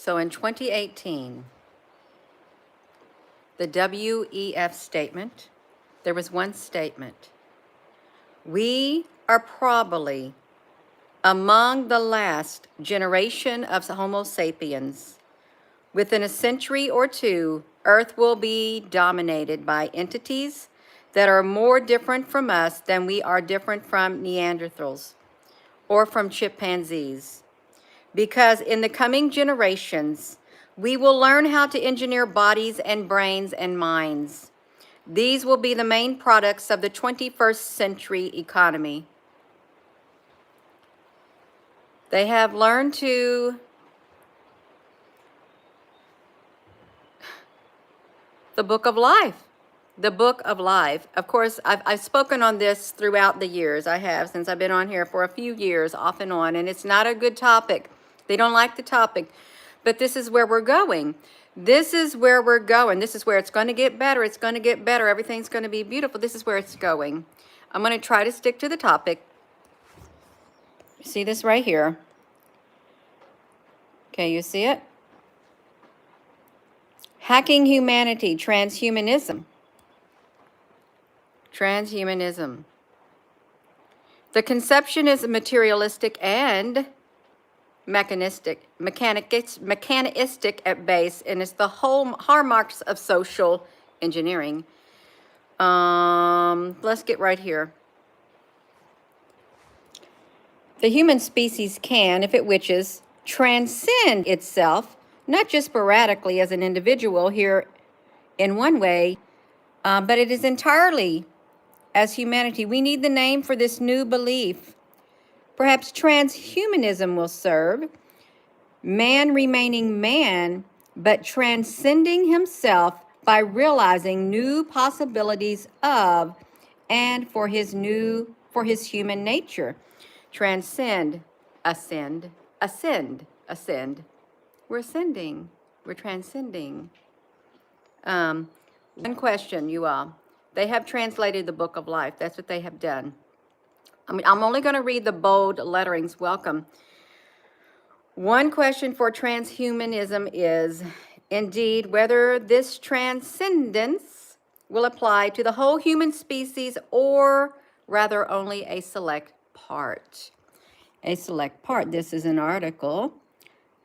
So in 2018, the WEF statement, there was one statement. We are probably among the last generation of Homo sapiens. Within a century or two, Earth will be dominated by entities that are more different from us than we are different from Neanderthals or from chimpanzees. Because in the coming generations, we will learn how to engineer bodies and brains and minds. These will be the main products of the 21st century economy. They have learned to the book of life. The book of life. Of course, I've spoken on this throughout the years. I have, since I've been on here for a few years, off and on, and it's not a good topic. They don't like the topic, but this is where we're going. This is where we're going. This is where it's going to get better. It's going to get better. Everything's going to be beautiful. This is where it's going. I'm going to try to stick to the topic. See this right here? Okay, you see it? Hacking humanity, transhumanism. Transhumanism. The conception is materialistic and mechanistic at base, and it's the whole hallmarks of social engineering. Let's get right here. The human species can, if it wishes, transcend itself, not just sporadically as an individual here in one way, but it is entirely as humanity. We need the name for this new belief. Perhaps transhumanism will serve. Man remaining man, but transcending himself by realizing new possibilities of and for his human nature. Transcend, ascend, ascend, ascend. We're ascending. We're transcending. One question, you all. They have translated the book of life. That's what they have done. I'm only going to read the bold letterings. Welcome. One question for transhumanism is, indeed, whether this transcendence will apply to the whole human species or rather only a select part. A select part. This is an article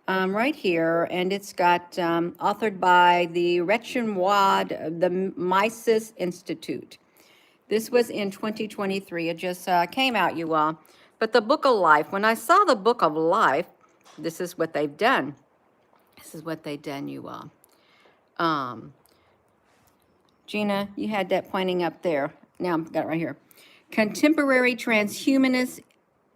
right here, and it's got authored by the Rechenwad, the Mises Institute. This was in 2023. It just came out, you all. But the book of life, when I saw the book of life, this is what they've done. This is what they've done, you all. Gina, you had that pointing up there. Now I've got it right here. Contemporary transhumanist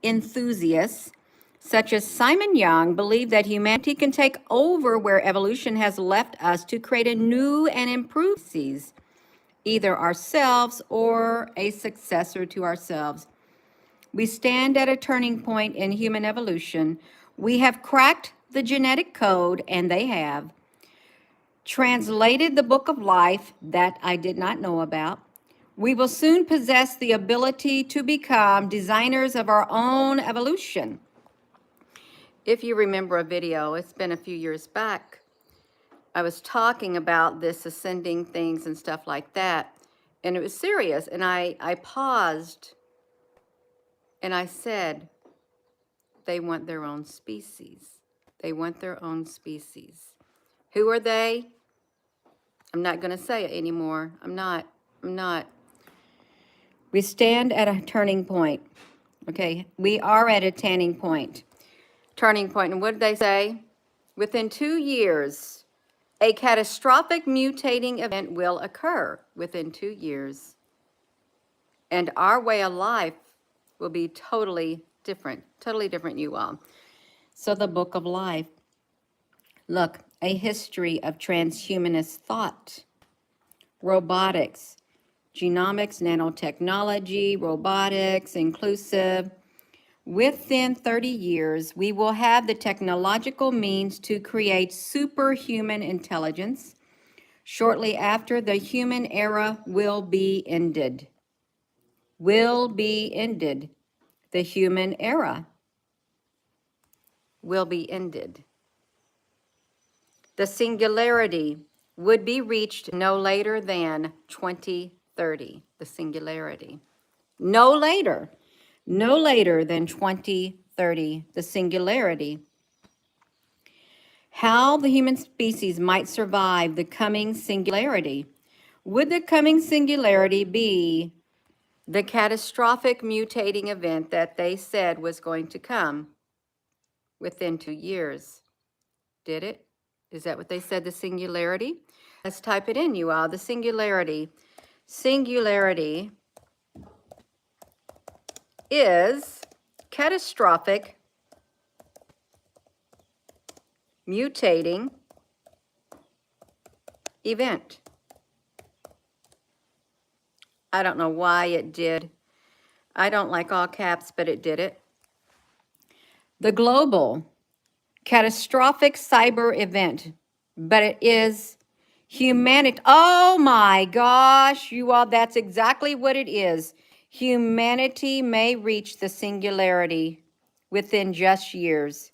enthusiasts such as Simon Young believe that humanity can take over where evolution has left us to create a new and improved species, either ourselves or a successor to ourselves. We stand at a turning point in human evolution. We have cracked the genetic code, and they have translated the book of life that I did not know about. We will soon possess the ability to become designers of our own evolution. If you remember a video, it's been a few years back, I was talking about this ascending things and stuff like that, and it was serious, and I paused, and I said, they want their own species. They want their own species. Who are they? I'm not going to say it anymore. I'm not. We stand at a turning point. Okay, we are at a turning point. And what did they say? Within 2 years, a catastrophic mutating event will occur within 2 years. And our way of life will be totally different, you all. So the book of life. Look, a history of transhumanist thought, robotics, genomics, nanotechnology, robotics, inclusive. Within 30 years, we will have the technological means to create superhuman intelligence. Shortly after, the human era will be ended. The human era will be ended. The singularity would be reached no later than 2030. The singularity. No later. No later than 2030. The singularity. How the human species might survive the coming singularity. Would the coming singularity be the catastrophic mutating event that they said was going to come within 2 years? Did it? Is that what they said, the singularity? Let's type it in, you all. The singularity. Singularity is catastrophic mutating event. I don't know why it did. I don't like all caps, but it did it. The global catastrophic cyber event, but it is humanity. Oh my gosh, you all, that's exactly what it is. Humanity may reach the singularity within just years.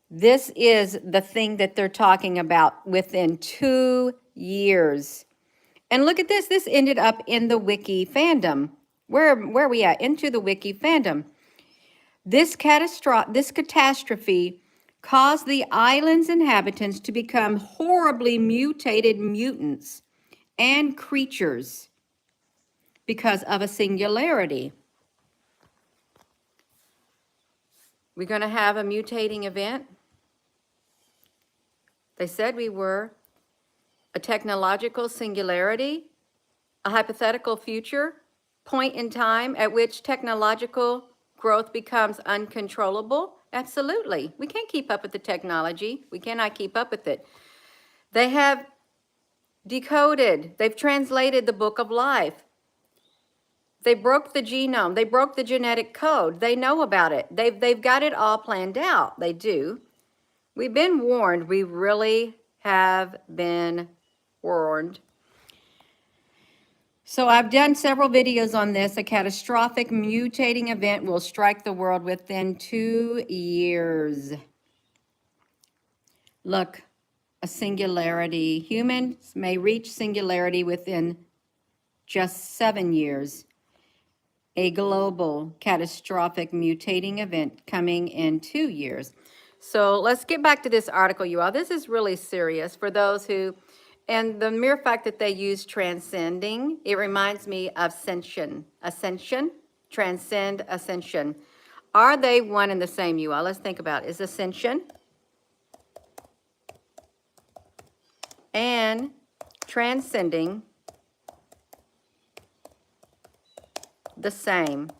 This is the thing that they're talking about, within 2 years. And look at this. This ended up in the Wiki fandom. Where are we at? Into the Wiki fandom. This catastrophe caused the island's inhabitants to become horribly mutated mutants and creatures because of a singularity. We're going to have a mutating event. They said we were. A technological singularity, a hypothetical future, point in time at which technological growth becomes uncontrollable. Absolutely. We can't keep up with the technology. We cannot keep up with it. They have decoded, they've translated the book of life. They broke the genome. They broke the genetic code. They know about it. They've got it all planned out. They do. We've been warned. We really have been warned. So I've done several videos on this. A catastrophic mutating event will strike the world within 2 years. Look, a singularity. Humans may reach singularity within just 7 years. A global catastrophic mutating event coming in 2 years. So let's get back to this article, you all. This is really serious for those who, and the mere fact that they use transcending, it reminds me of ascension. Ascension, transcend, ascension. Are they one and the same, you all? Let's think about it. Is ascension and transcending the same?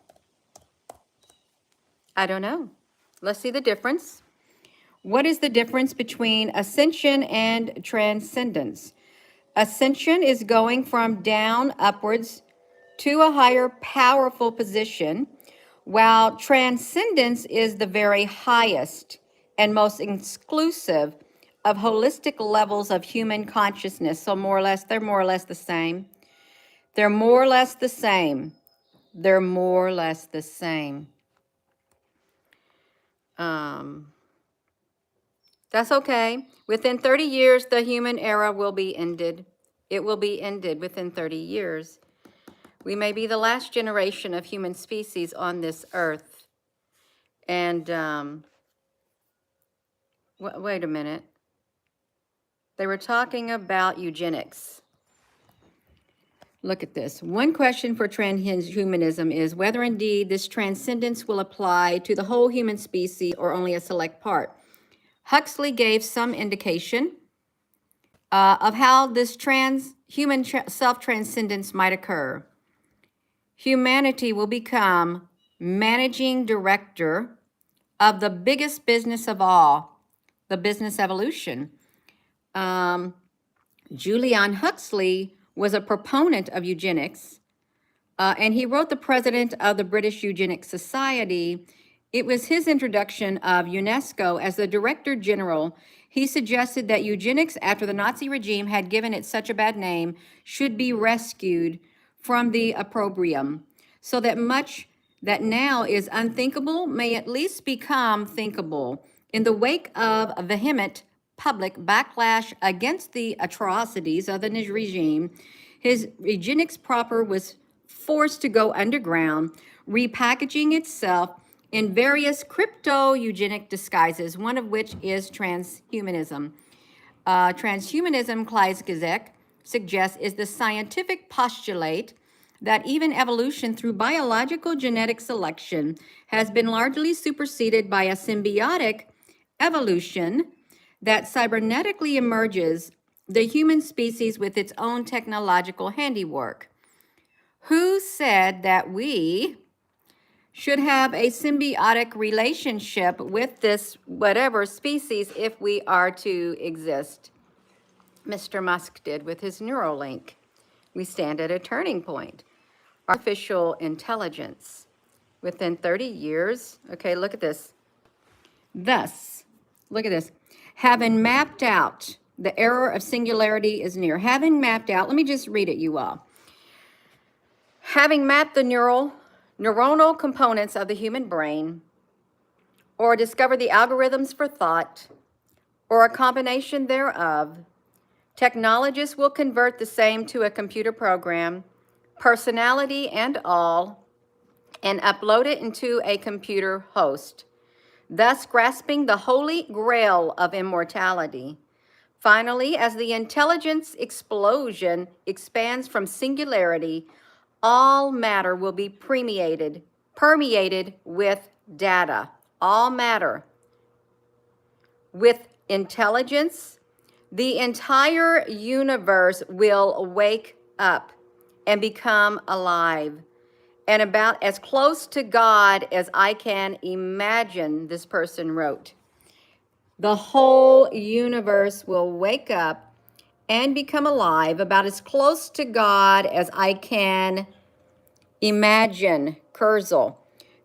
I don't know. Let's see the difference. What is the difference between ascension and transcendence? Ascension is going from down upwards to a higher powerful position, while transcendence is the very highest and most exclusive of holistic levels of human consciousness. So more or less, they're more or less the same. They're more or less the same. They're more or less the same. That's okay. Within 30 years, the human era will be ended. It will be ended within 30 years. We may be the last generation of human species on this earth. And, wait a minute. They were talking about eugenics. Look at this. One question for transhumanism is whether indeed this transcendence will apply to the whole human species or only a select part. Huxley gave some indication of how this human self-transcendence might occur. Humanity will become managing director of the biggest business of all, the business evolution. Julian Huxley was a proponent of eugenics, and he wrote the president of the British Eugenics Society. It was his introduction of UNESCO as the Director General. He suggested that eugenics, after the Nazi regime had given it such a bad name, should be rescued from the opprobrium, so that much that now is unthinkable may at least become thinkable. In the wake of a vehement public backlash against the atrocities of the regime, his eugenics proper was forced to go underground, repackaging itself in various crypto-eugenic disguises, one of which is transhumanism. Transhumanism, Kleisgezek suggests, is the scientific postulate that even evolution through biological genetic selection has been largely superseded by a symbiotic evolution that cybernetically emerges the human species with its own technological handiwork. Who said that we should have a symbiotic relationship with this whatever species if we are to exist? Mr. Musk did with his Neuralink. We stand at a turning point. Artificial intelligence. Within 30 years, okay, look at this. Thus, look at this. Having mapped out, the era of singularity is near. Having mapped out, let me just read it, you all. Having mapped the neuronal components of the human brain, or discovered the algorithms for thought, or a combination thereof, technologists will convert the same to a computer program, personality and all, and upload it into a computer host, thus grasping the holy grail of immortality. Finally, as the intelligence explosion expands from singularity, all matter will be permeated with data. All matter with intelligence, the entire universe will wake up and become alive. And about as close to God as I can imagine, this person wrote. The whole universe will wake up and become alive, about as close to God as I can imagine. Kurzweil.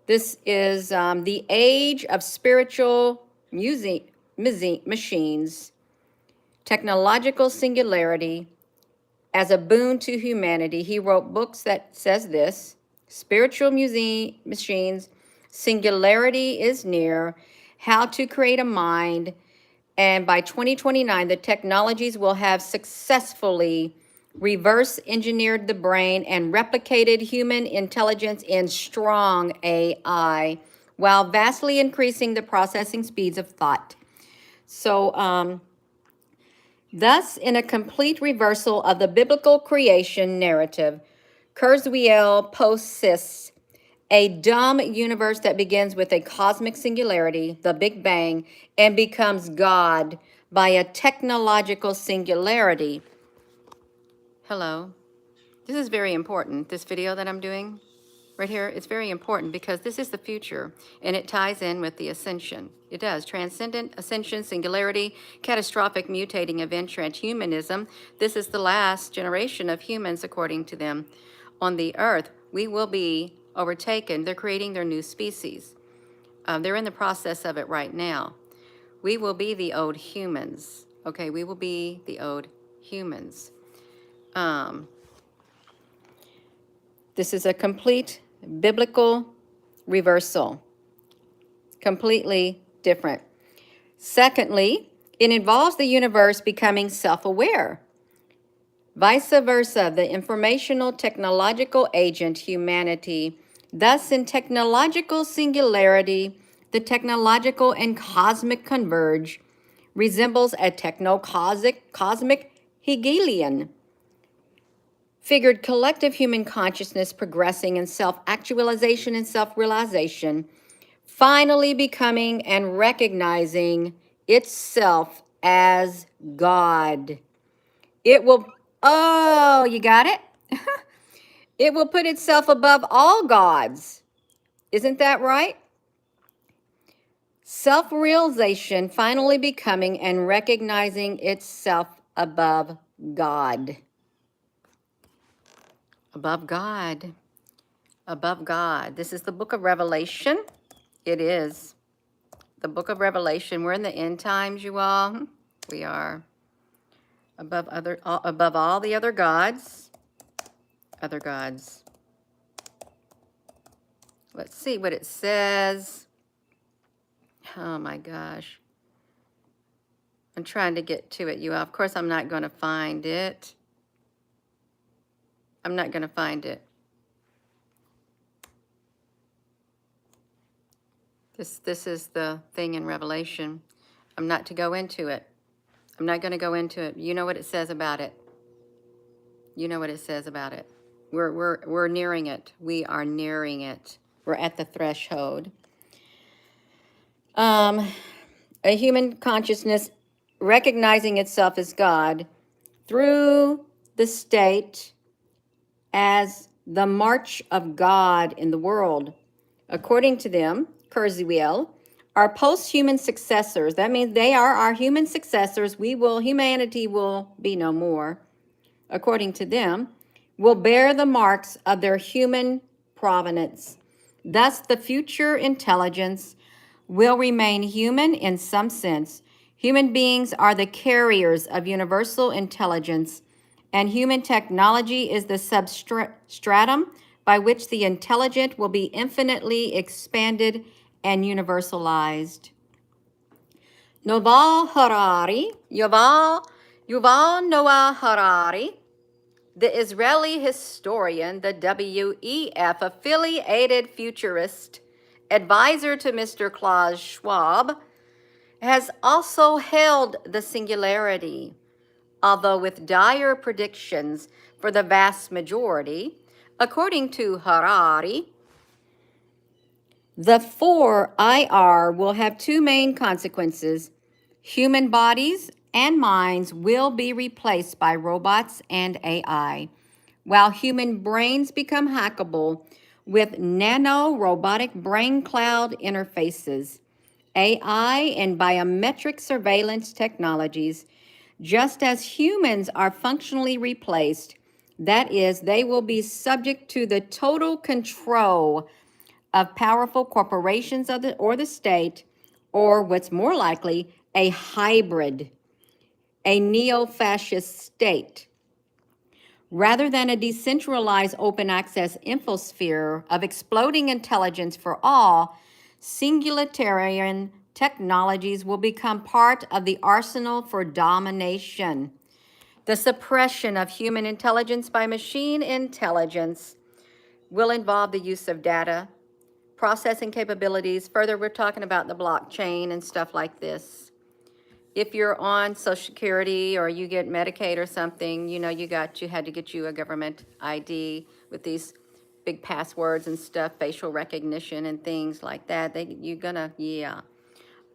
This is the age of spiritual machines, technological singularity as a boon to humanity. He wrote books that says this: spiritual machines, singularity is near, how to create a mind, and by 2029, the technologies will have successfully reverse engineered the brain and replicated human intelligence in strong AI, while vastly increasing the processing speeds of thought. So, thus, in a complete reversal of the biblical creation narrative, Kurzweil posts a dumb universe that begins with a cosmic singularity, the Big Bang, and becomes God by a technological singularity. Hello. This is very important. This video that I'm doing right here, it's very important because this is the future and it ties in with the ascension. It does. Transcendent, ascension, singularity, catastrophic mutating event, transhumanism. This is the last generation of humans, according to them, on the earth. We will be overtaken. They're creating their new species. They're in the process of it right now. We will be the old humans. Okay, we will be the old humans. This is a complete biblical reversal. Completely different. Secondly, it involves the universe becoming self-aware. Vice versa, the informational technological agent, humanity. Thus, in technological singularity, the technological and cosmic converge, resembles a techno-cosmic Hegelian figured collective human consciousness progressing in self-actualization and self-realization, finally becoming and recognizing itself as God. It will, oh, you got it? It will put itself above all gods. Isn't that right? Self-realization, finally becoming and recognizing itself above God. Above God. Above God. This is the book of Revelation. It is the book of Revelation. We're in the end times, you all. We are above all the other gods. Other gods. Let's see what it says. Oh my gosh. I'm trying to get to it, you all. Of course, I'm not going to find it. I'm not going to find it. This is the thing in Revelation. I'm not to go into it. I'm not going to go into it. You know what it says about it. You know what it says about it. We're nearing it. We are nearing it. We're at the threshold. A human consciousness recognizing itself as God through the state as the march of God in the world. According to them, Kurzweil, our post-human successors, that means they are our human successors, humanity will be no more, according to them, will bear the marks of their human provenance. Thus, the future intelligence will remain human in some sense. Human beings are the carriers of universal intelligence, and human technology is the substratum by which the intelligent will be infinitely expanded and universalized. Yuval Noah Harari, the Israeli historian, the WEF affiliated futurist, advisor to Mr. Klaus Schwab, has also held the singularity, although with dire predictions for the vast majority. According to Harari, the 4IR will have two main consequences. Human bodies and minds will be replaced by robots and AI, while human brains become hackable with nano-robotic brain cloud interfaces, AI and biometric surveillance technologies. Just as humans are functionally replaced, that is, they will be subject to the total control of powerful corporations or the state, or what's more likely, a hybrid, a neo-fascist state. Rather than a decentralized open access infosphere of exploding intelligence for all, singularitarian technologies will become part of the arsenal for domination. The suppression of human intelligence by machine intelligence will involve the use of data, processing capabilities. Further, we're talking about the blockchain and stuff like this. If you're on Social Security or you get Medicaid or something, you know, you had to get you a government ID with these big passwords and stuff, facial recognition and things like that.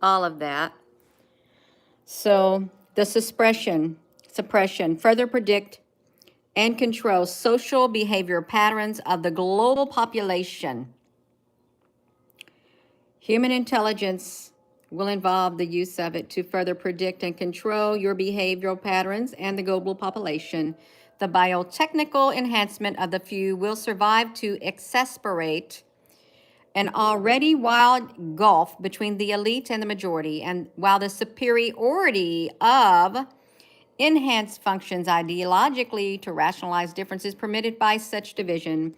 All of that. So the suppression, further predict and control social behavior patterns of the global population. Human intelligence will involve the use of it to further predict and control your behavioral patterns and the global population. The biotechnical enhancement of the few will survive to exasperate an already wild gulf between the elite and the majority, and while the superiority of enhanced functions ideologically to rationalize differences permitted by such division,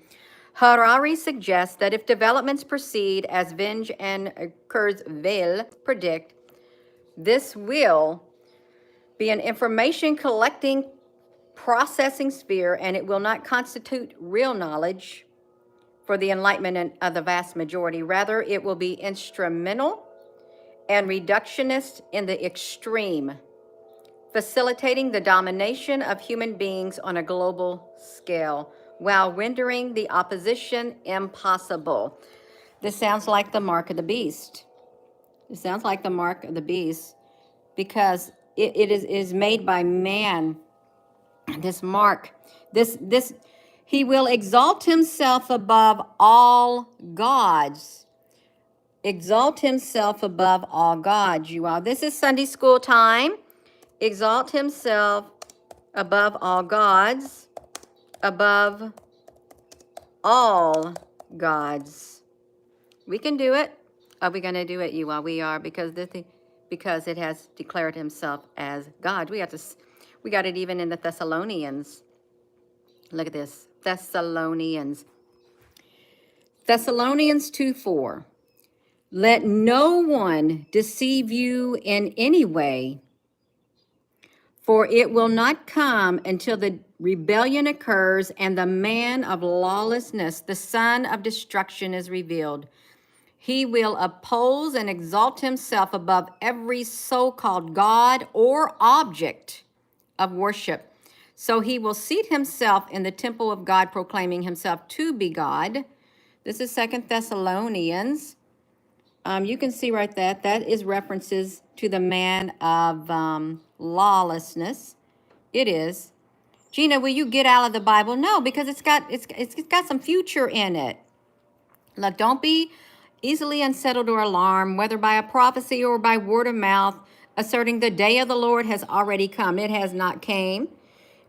Harari suggests that if developments proceed as Vinge and Kurzweil predict, this will be an information collecting processing sphere, and it will not constitute real knowledge for the enlightenment of the vast majority. Rather, it will be instrumental and reductionist in the extreme, facilitating the domination of human beings on a global scale, while rendering the opposition impossible. This sounds like the mark of the beast. It sounds like the mark of the beast because it is made by man. This mark, he will exalt himself above all gods. Exalt himself above all gods, you all. This is Sunday school time. Exalt himself above all gods, above all gods. We can do it. Are we going to do it, you all? We are, because it has declared himself as God. We got it even in the Thessalonians. Look at this. Thessalonians 2:4. Let no one deceive you in any way. For it will not come until the rebellion occurs and the man of lawlessness, the son of destruction, is revealed. He will oppose and exalt himself above every so-called God or object of worship. So he will seat himself in the temple of God, proclaiming himself to be God. This is 2 Thessalonians. You can see right that is references to the man of lawlessness. It is. Gina, will you get out of the Bible? No, because it's got some future in it. Look, don't be easily unsettled or alarmed, whether by a prophecy or by word of mouth, asserting the day of the Lord has already come. It has not came.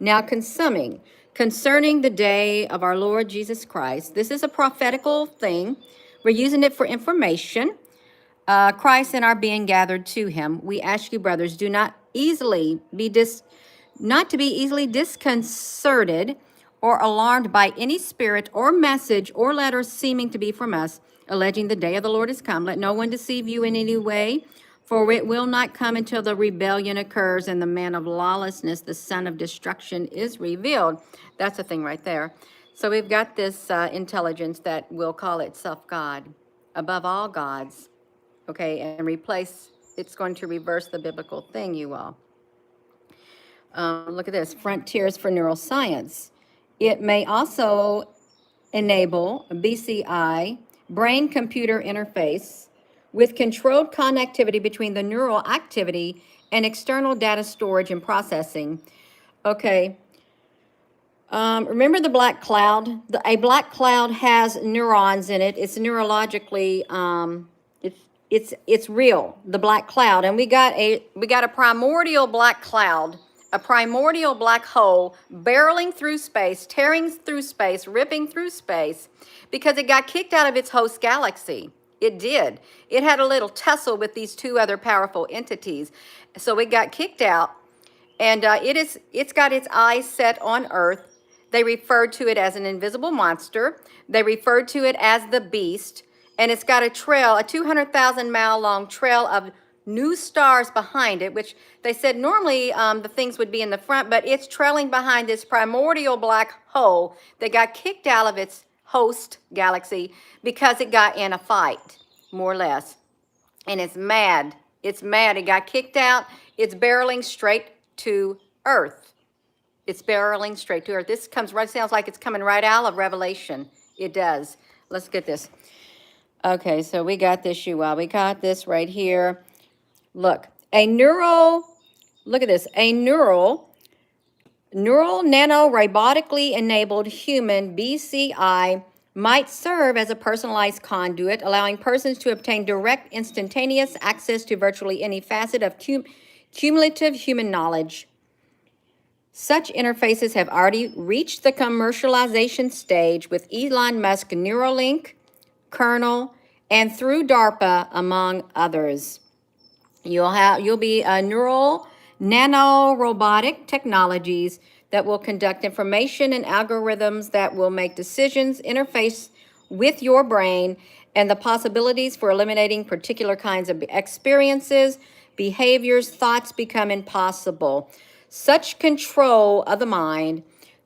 Now concerning the day of our Lord Jesus Christ, this is a prophetical thing. We're using it for information. Christ and our being gathered to him. We ask you, brothers, do not not to be easily disconcerted or alarmed by any spirit or message or letter seeming to be from us, alleging the day of the Lord is come. Let no one deceive you in any way, for it will not come until the rebellion occurs and the man of lawlessness, the son of destruction, is revealed. That's the thing right there. So we've got this intelligence that will call itself God, above all gods, okay, and it's going to reverse the biblical thing, you all. Look at this, frontiers for neuroscience. It may also enable BCI, brain-computer interface, with controlled connectivity between the neural activity and external data storage and processing. Okay, remember the black cloud? A black cloud has neurons in it. It's neurologically, it's real, the black cloud. And we got a primordial black cloud, a primordial black hole barreling through space, tearing through space, ripping through space, because it got kicked out of its host galaxy. It did. It had a little tussle with these two other powerful entities. So it got kicked out, and it's got its eyes set on Earth. They referred to it as an invisible monster. They referred to it as the beast. And it's got a trail, a 200,000-mile long trail of new stars behind it, which they said normally the things would be in the front, but it's trailing behind this primordial black hole that got kicked out of its host galaxy because it got in a fight, more or less. And it's mad. It's mad. It got kicked out. It's barreling straight to Earth. It's barreling straight to Earth. This sounds like it's coming right out of Revelation. It does. Let's get this. Okay, so we got this, you all. We got this right here. Look at this, a neural nano-robotically enabled human BCI might serve as a personalized conduit, allowing persons to obtain direct, instantaneous access to virtually any facet of cumulative human knowledge. Such interfaces have already reached the commercialization stage with Elon Musk Neuralink, Kernel, and through DARPA, among others. You'll be a neural nano-robotic technologies that will conduct information and algorithms that will make decisions, interface with your brain, and the possibilities for eliminating particular kinds of experiences, behaviors, thoughts become impossible. Such control of the mind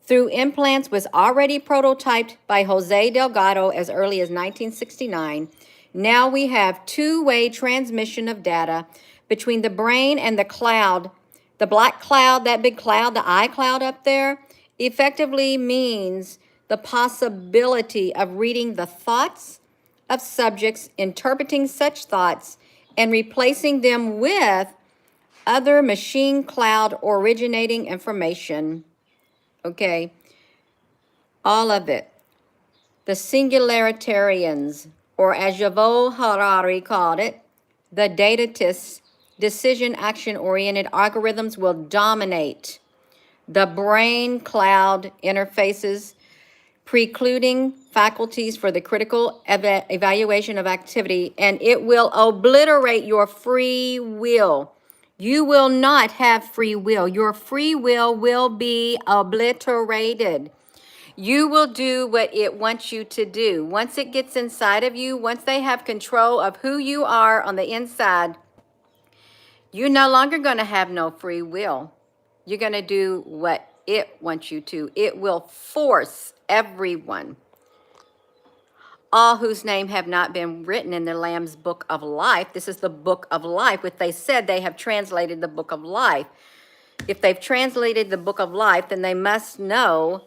through implants was already prototyped by Jose Delgado as early as 1969. Now we have two-way transmission of data between the brain and the cloud. The black cloud, that big cloud, the eye cloud up there, effectively means the possibility of reading the thoughts of subjects, interpreting such thoughts, and replacing them with other machine cloud originating information. Okay, all of it. The singularitarians, or as Yuval Harari called it, the datatists, decision action-oriented algorithms will dominate the brain cloud interfaces, precluding faculties for the critical evaluation of activity, and it will obliterate your free will. You will not have free will. Your free will be obliterated. You will do what it wants you to do. Once it gets inside of you, once they have control of who you are on the inside, you're no longer going to have no free will. You're going to do what it wants you to. It will force everyone, all whose name have not been written in the Lamb's book of life. This is the book of life, which they said they have translated the book of life. If they've translated the book of life, then they must know.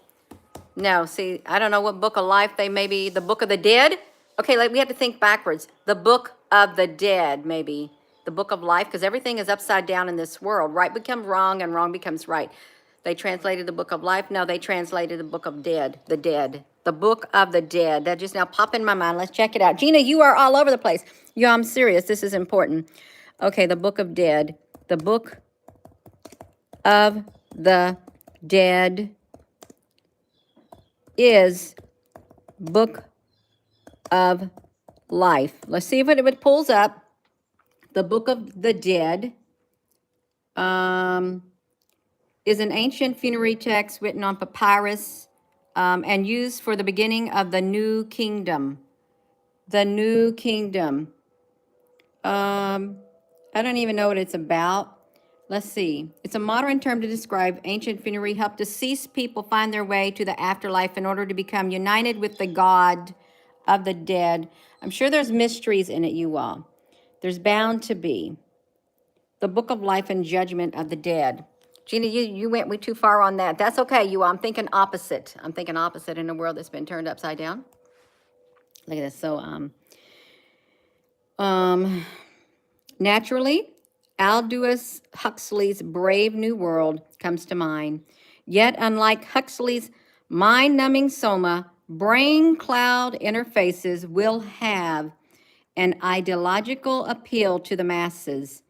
No, see, I don't know what book of life they may be. The book of the dead? Okay, like we have to think backwards. The book of the dead, maybe. The book of life, because everything is upside down in this world. Right becomes wrong and wrong becomes right. They translated the book of life. No, they translated the book of dead. The dead. The book of the dead. That just now popped in my mind. Let's check it out. Gina, you are all over the place. Yeah, I'm serious. This is important. Okay, the book of dead. The book of the dead is book of life. Let's see if it pulls up. The book of the dead is an ancient funerary text written on papyrus and used for the beginning of the new kingdom. The new kingdom. I don't even know what it's about. Let's see. It's a modern term to describe ancient funerary, help deceased people find their way to the afterlife in order to become united with the God of the dead. I'm sure there's mysteries in it, you all. There's bound to be. The book of life and judgment of the dead. Gina, you went way too far on that. That's okay, you all. I'm thinking opposite. I'm thinking opposite in a world that's been turned upside down. Look at this. So, naturally, Aldous Huxley's Brave New World comes to mind. Yet, unlike Huxley's mind-numbing soma, brain cloud interfaces will have an ideological appeal to the masses.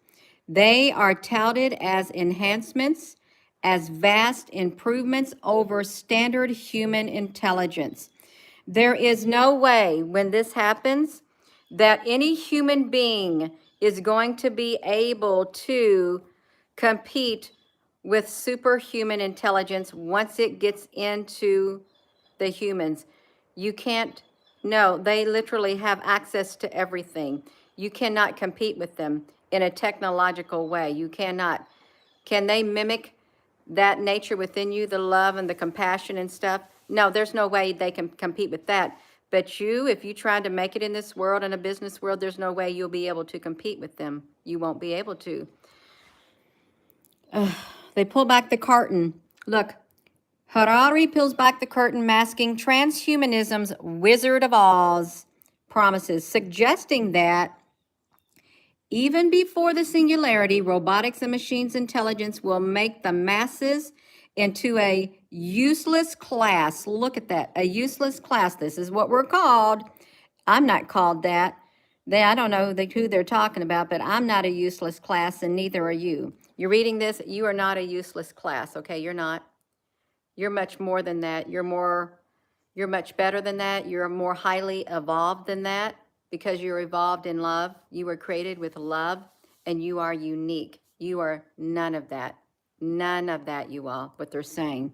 They are touted as enhancements, as vast improvements over standard human intelligence. There is no way when this happens that any human being is going to be able to compete with superhuman intelligence once it gets into the humans. You can't, no, they literally have access to everything. You cannot compete with them in a technological way. You cannot. Can they mimic that nature within you, the love and the compassion and stuff? No, there's no way they can compete with that. But you, if you try to make it in this world, in a business world, there's no way you'll be able to compete with them. You won't be able to. They pull back the curtain. Look, Harari peels back the curtain, masking transhumanism's Wizard of Oz promises, suggesting that even before the singularity, robotics and machines intelligence will make the masses into a useless class. Look at that, a useless class. This is what we're called. I'm not called that. I don't know who they're talking about, but I'm not a useless class, and neither are you. You're reading this, you are not a useless class, okay? You're not. You're much more than that. You're much better than that. You're more highly evolved than that because you're evolved in love. You were created with love, and you are unique. You are none of that. None of that, you all, what they're saying.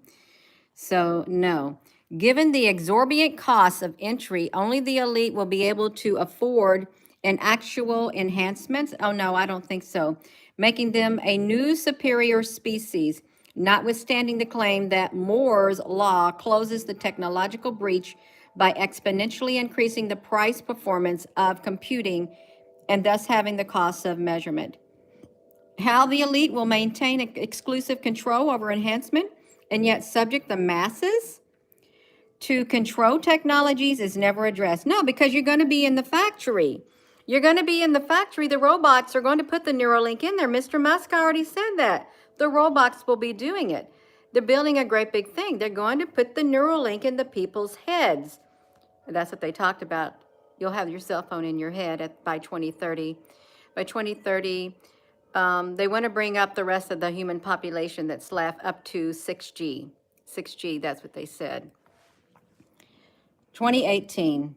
So, no. Given the exorbitant costs of entry, only the elite will be able to afford an actual enhancements. Oh, no, I don't think so. Making them a new superior species, notwithstanding the claim that Moore's law closes the technological breach by exponentially increasing the price performance of computing and thus having the costs of measurement. How the elite will maintain exclusive control over enhancement and yet subject the masses to control technologies is never addressed. No, because you're going to be in the factory. You're going to be in the factory. The robots are going to put the Neuralink in there. Mr. Musk already said that. The robots will be doing it. They're building a great big thing. They're going to put the Neuralink in the people's heads. That's what they talked about. You'll have your cell phone in your head by 2030. By 2030, they want to bring up the rest of the human population that's left up to 6G. 6G, that's what they said. 2018.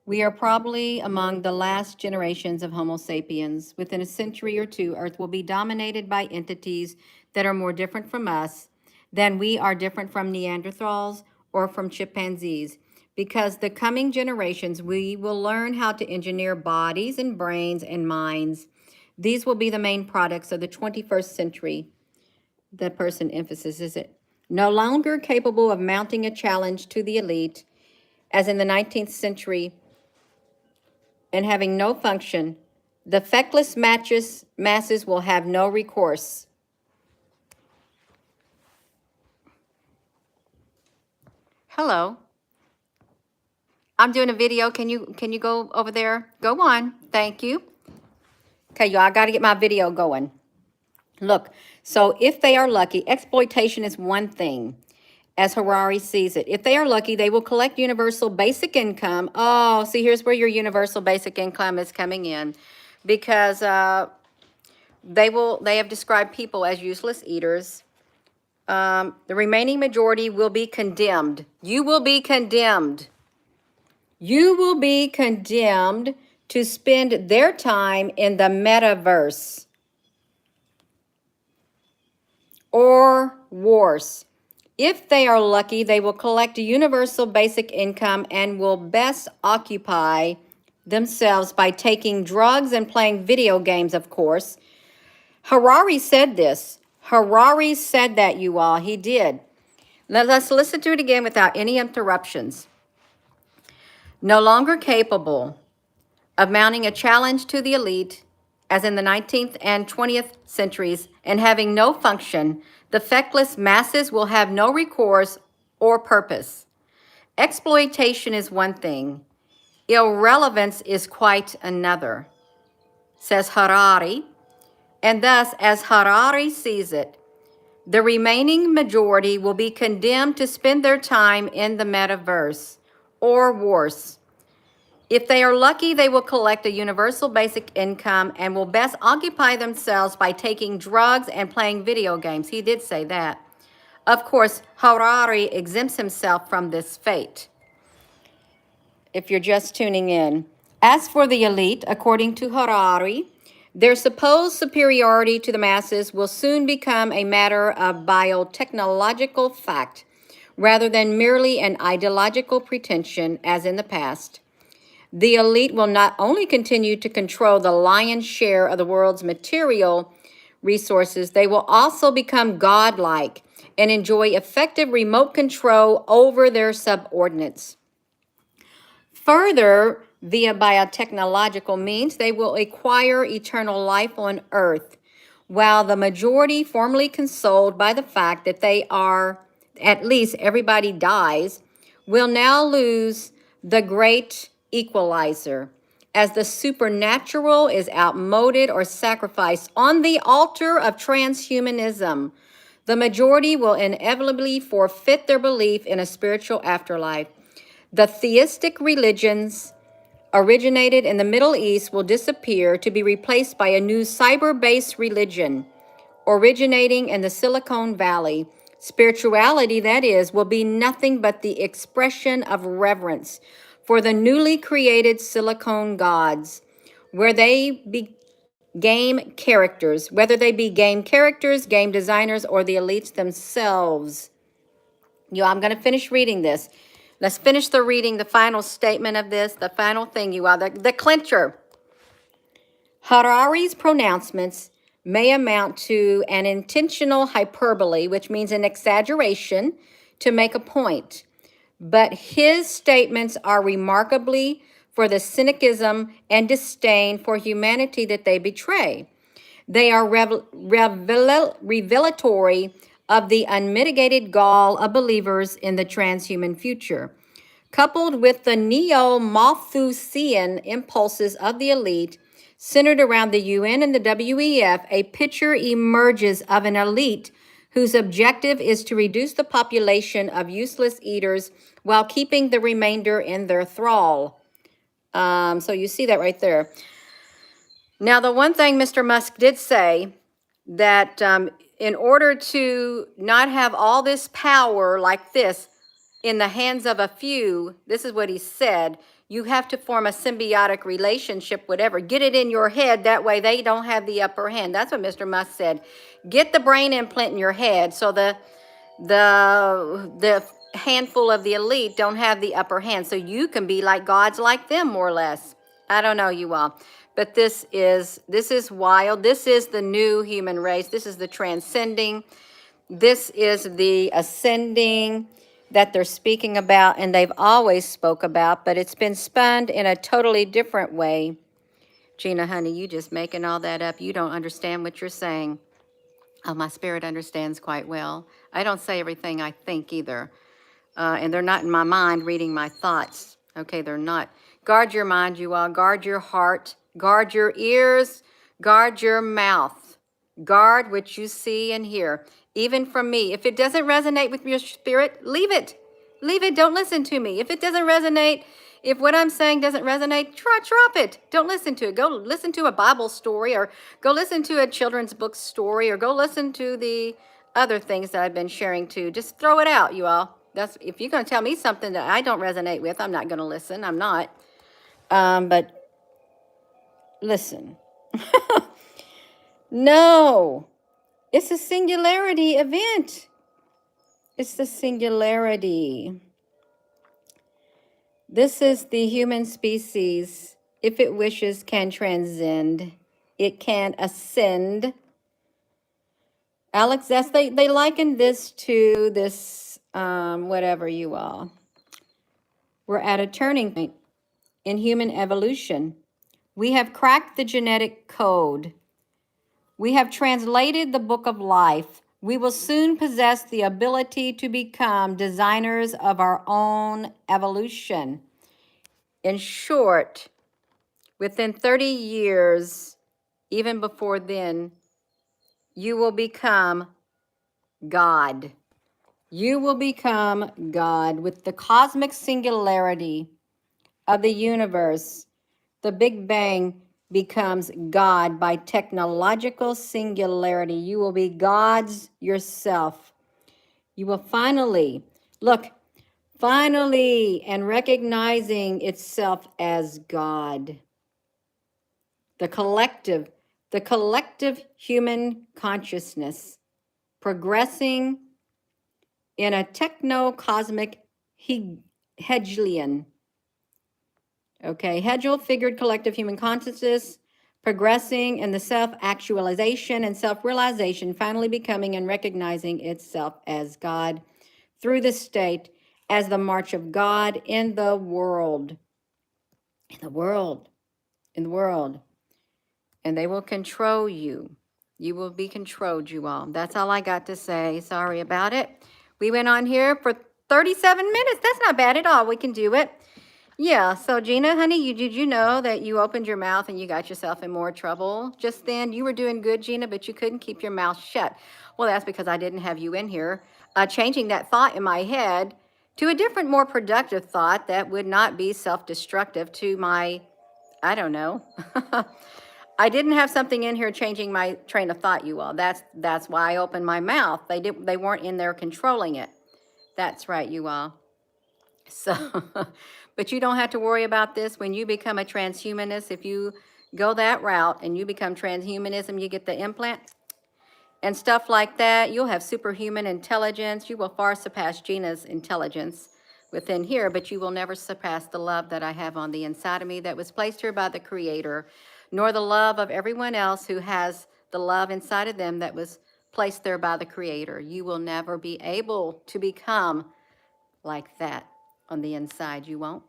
We are probably among the last generations of Homo sapiens. Within a century or two, Earth will be dominated by entities that are more different from us than we are different from Neanderthals or from chimpanzees. Because the coming generations, we will learn how to engineer bodies and brains and minds. These will be the main products of the 21st century. the person emphasis is it? No longer capable of mounting a challenge to the elite, as in the 19th century, and having no function, the feckless masses will have no recourse. Hello. I'm doing a video. Can you go over there? Go on. Thank you. Okay, y'all, I got to get my video going. Look, so if they are lucky, exploitation is one thing, as Harari sees it. If they are lucky, they will collect universal basic income. Oh, see, here's where your universal basic income is coming in, because they have described people as useless eaters. The remaining majority will be condemned. You will be condemned. You will be condemned to spend their time in the metaverse, or worse. If they are lucky, they will collect a universal basic income and will best occupy themselves by taking drugs and playing video games, of course. Harari said this. Harari said that, you all. He did. Let's listen to it again without any interruptions. No longer capable of mounting a challenge to the elite, as in the 19th and 20th centuries, and having no function, the feckless masses will have no recourse or purpose. Exploitation is one thing. Irrelevance is quite another, says Harari. And thus, as Harari sees it, the remaining majority will be condemned to spend their time in the metaverse, or worse. If they are lucky, they will collect a universal basic income and will best occupy themselves by taking drugs and playing video games. He did say that. Of course, Harari exempts himself from this fate, if you're just tuning in. As for the elite, according to Harari, their supposed superiority to the masses will soon become a matter of biotechnological fact, rather than merely an ideological pretension, as in the past. The elite will not only continue to control the lion's share of the world's material resources, they will also become godlike and enjoy effective remote control over their subordinates. Further, via biotechnological means, they will acquire eternal life on earth, while the majority, formerly consoled by the fact that they are, at least everybody dies, will now lose the great equalizer, as the supernatural is outmoded or sacrificed on the altar of transhumanism. The majority will inevitably forfeit their belief in a spiritual afterlife. The theistic religions originated in the Middle East will disappear to be replaced by a new cyber-based religion originating in the Silicon Valley. Spirituality, that is, will be nothing but the expression of reverence for the newly created silicone gods, where they be game characters, whether they be game characters, game designers, or the elites themselves. I'm going to finish reading this. Let's finish the reading, the final statement of this, the final thing, the clincher. Harari's pronouncements may amount to an intentional hyperbole, which means an exaggeration to make a point. But his statements are remarkably for the cynicism and disdain for humanity that they betray. They are revelatory of the unmitigated gall of believers in the transhuman future. Coupled with the neo-Malthusian impulses of the elite, centered around the UN and the WEF, a picture emerges of an elite whose objective is to reduce the population of useless eaters while keeping the remainder in their thrall. So you see that right there. Now, the one thing Mr. Musk did say, that in order to not have all this power like this in the hands of a few, this is what he said, you have to form a symbiotic relationship, whatever. Get it in your head, that way they don't have the upper hand. That's what Mr. Musk said. Get the brain implant in your head so the handful of the elite don't have the upper hand, so you can be like gods like them, more or less. I don't know, you all. But this is wild. This is the new human race. This is the transcending. This is the ascending that they're speaking about, and they've always spoke about, but it's been spun in a totally different way. Gina, honey, you just making all that up. You don't understand what you're saying. Oh, my spirit understands quite well. I don't say everything I think either. And they're not in my mind reading my thoughts. Okay, they're not. Guard your mind, you all. Guard your heart. Guard your ears. Guard your mouth. Guard what you see and hear. Even from me. If it doesn't resonate with your spirit, leave it. Leave it. Don't listen to me. If it doesn't resonate, if what I'm saying doesn't resonate, drop it. Don't listen to it. Go listen to a Bible story, or go listen to a children's book story, or go listen to the other things that I've been sharing too. Just throw it out, you all. That's, if you're going to tell me something that I don't resonate with, I'm not going to listen. I'm not. But listen. No. It's a singularity event. It's the singularity. This is the human species. If it wishes, can transcend. It can ascend. Alex, they liken this to this, whatever you all. We're at a turning point in human evolution. We have cracked the genetic code. We have translated the book of life. We will soon possess the ability to become designers of our own evolution. In short, within 30 years, even before then, you will become God. You will become God with the cosmic singularity of the universe. The Big Bang becomes God by technological singularity. You will be God's yourself. You will finally, look, finally, and recognizing itself as God. The collective human consciousness progressing in a techno-cosmic Hegelian. Okay, Hegel figured collective human consciousness progressing in the self-actualization and self-realization, finally becoming and recognizing itself as God through the state as the march of God in the world. In the world. In the world. And they will control you. You will be controlled, you all. That's all I got to say. Sorry about it. We went on here for 37 minutes. That's not bad at all. We can do it. Yeah, so Gina, honey, did you know that you opened your mouth and you got yourself in more trouble just then? You were doing good, Gina, but you couldn't keep your mouth shut. Well, that's because I didn't have you in here changing that thought in my head to a different, more productive thought that would not be self-destructive to my, I don't know. I didn't have something in here changing my train of thought, you all. That's why I opened my mouth. They weren't in there controlling it. That's right, you all. So, but you don't have to worry about this when you become a transhumanist. If you go that route and you become transhumanism, you get the implant and stuff like that, you'll have superhuman intelligence. You will far surpass Gina's intelligence within here, but you will never surpass the love that I have on the inside of me that was placed here by the Creator, nor the love of everyone else who has the love inside of them that was placed there by the Creator. You will never be able to become like that on the inside. You won't.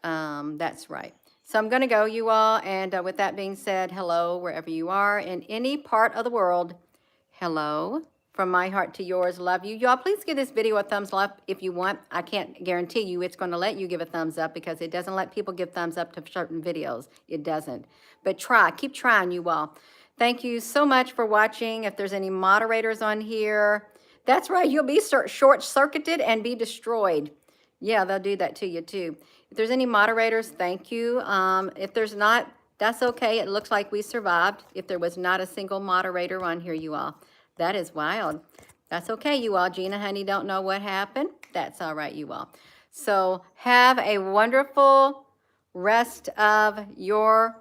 That's right. So I'm going to go, you all. And with that being said, hello, wherever you are in any part of the world. Hello, from my heart to yours. Love you. Y'all, please give this video a thumbs up if you want. I can't guarantee you it's going to let you give a thumbs up because it doesn't let people give thumbs up to certain videos. It doesn't. But try. Keep trying, you all. Thank you so much for watching. If there's any moderators on here, that's right. You'll be short-circuited and be destroyed. Yeah, they'll do that to you too. If there's any moderators, thank you. If there's not, that's okay. It looks like we survived. If there was not a single moderator on here, you all. That is wild. That's okay, you all. Gina, honey, don't know what happened. That's all right, you all. So have a wonderful rest of your